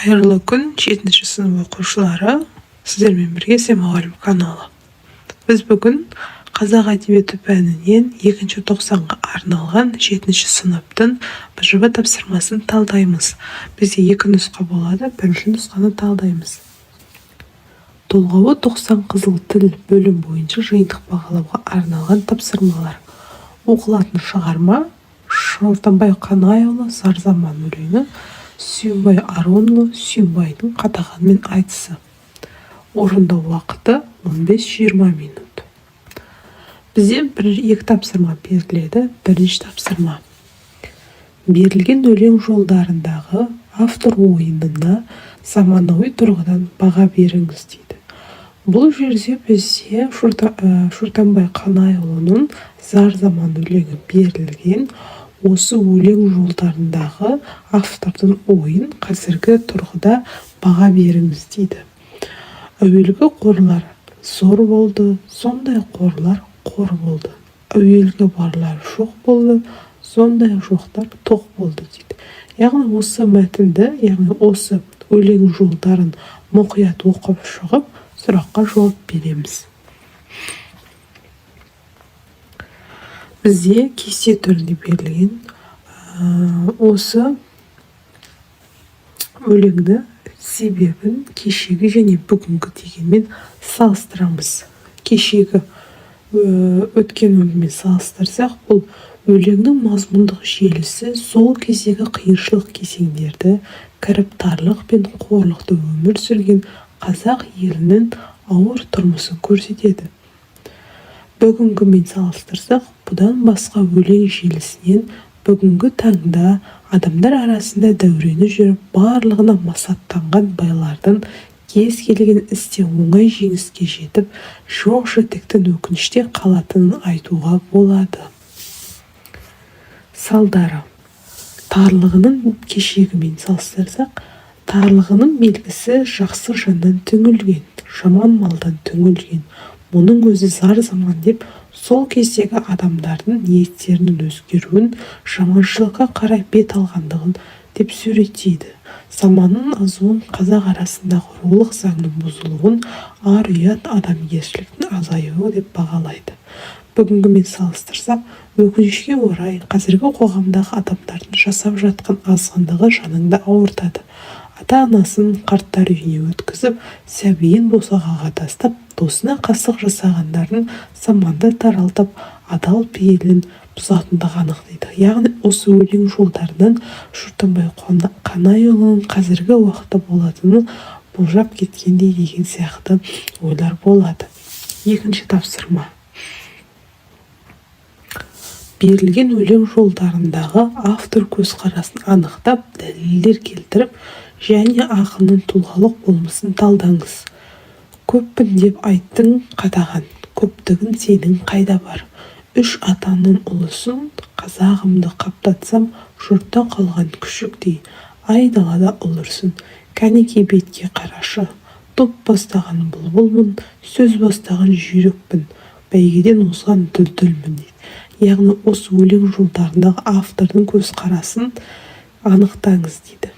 Қайырлы күн, 7-ші сынып оқушылары. Сіздермен бірге Сәмағалім каналы. Біз бүгін қазақ әдебиеті пәнінен 2-ші тоқсанға арналған 7-ші сыныптың БЖБ тапсырмасын талдаймыз. Бізде 2 нұсқа болады, бірінші нұсқаны талдаймыз. Толғауы 90 қызыл тіл бөлім бойынша жиынтық бағалауға арналған тапсырмалар. Оқылатын шығарма Шортанбай Қанайұлы Сарзаман өлеңі, Сүйінбай Аронұлы Сүйінбайдың Қатағанмен айтысы. Орындау уақыты 15-20 минут. Бізде 1-2 тапсырма беріледі. Бірінші тапсырма. Берілген өлең жолдарындағы автор ойынына заманауи тұрғыдан баға беріңіз дейді. Бұл жерде бізде Шортанбай Қанайұлының Сарзаман өлеңі берілген. Осы өлең жолдарындағы автордың ойын қазіргі тұрғыда баға беріңіз дейді. Әуелгі қорлар зор болды, сондай қорлар қор болды. Әуелгі барлар жоқ болды, сондай жоқтар тоқ болды дейді. Яғни осы мәтінді, осы өлең жолдарын мұқият оқып шығып, сұраққа жауап береміз. Бізде кесте түрінде берілген осы өлеңді себебін кешегі және бүгінгі дегенмен салыстырамыз. Кешегі өткен өлеңмен салыстырсақ, бұл өлеңнің мазмұндық желісі сол кездегі қиыншылық кезеңдерді, кіріптарлық пен қорлықты өмір сүрген қазақ елінің ауыр тұрмысын көрсетеді. Бүгінгімен салыстырсақ, бұдан басқа өлең желісінен бүгінгі таңда адамдар арасында дәурені жүріп, барлығына масаттанған байлардың кез келген істе оңай жеңіске жетіп, жоқ-жітіктің өкініште қалатынын айтуға болады. Салдары. Тарлығының кешегімен салыстырсақ, тарлығының белгісі жақсы жаннан түңілген, жаман малдан түңілген. Мұның өзі зар заман деп, сол кездегі адамдардың ниеттерінің өзгеруін, жаманшылыққа қарай бет алғандығын деп суреттейді. Заманның азуын, қазақ арасындағы рулық заңның бұзылуын, ар-ұят адамгершіліктің азаюы деп бағалайды. Бүгінгімен салыстырсақ, өкінішке орай қазіргі қоғамдағы адамдардың жасап жатқан азғындығы жаныңды ауыртады. Ата-анасын қарттар үйіне өткізіп, сәбиін босағаға тастап, досына қастық жасағандардың заманды таралтып, адал пейілін бұзатындығы анық дейді. Яғни осы өлең жолдарынан Шортанбай Қанайұлының қазіргі уақытта болатынын болжап кеткендей деген сияқты ойлар болады. Екінші тапсырма. Берілген өлең жолдарындағы автор көзқарасын анықтап, дәлелдер келтіріп, және ақынның тұлғалық болмысын талдаңыз. Көппін деп айттың Қатаған, көптігін сенің қайда бар? 3 атаның ұлысын, қазағымды қаптатсам, жұртта қалған күшіктей, айдалада ұлырсын, кәнеке бетке қарашы. Топ бастаған бұлбұлмын, сөз бастаған жүйрікпін, бәйгеден озған дүлдүлмін дейді. Яғни осы өлең жолдарындағы автордың көзқарасын анықтаңыз дейді.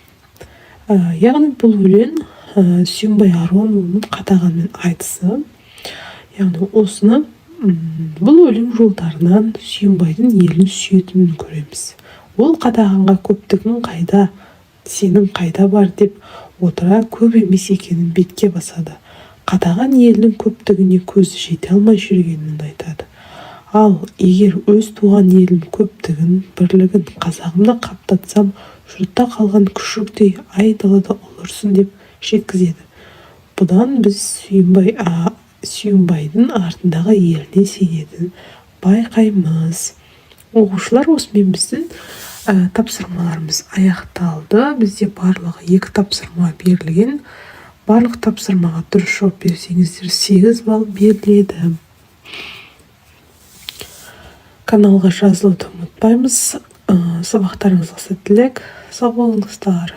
Яғни бұл өлең Сүйінбай Аронұлының Қатағанмен айтысы. Яғни осыны бұл өлең жолдарынан Сүйінбайдың елін сүйетінін көреміз. Ол Қатағанға көптігің қайда, сенің қайда бар деп отыра көп емес екенін бетке басады. Қатаған елінің көптігіне көзі жете алмай жүргенін айтады. Ал егер өз туған елінің көптігін, бірлігін қазағымды қаптатсам, жұртта қалған күшіктей айдалада ұлырсын деп жеткізеді. Бұдан біз Сүйінбайдың артындағы еліне сенетін байқаймыз. Оқушылар, осымен біздің тапсырмаларымыз аяқталды. Бізде барлығы 2 тапсырма берілген. Барлық тапсырмаға дұрыс жауап берсеңіздер 8 балл беріледі. Каналға жазылуды ұмытпаймыз. Сабақтарыңызға сәттілік. Сау болыңыздар.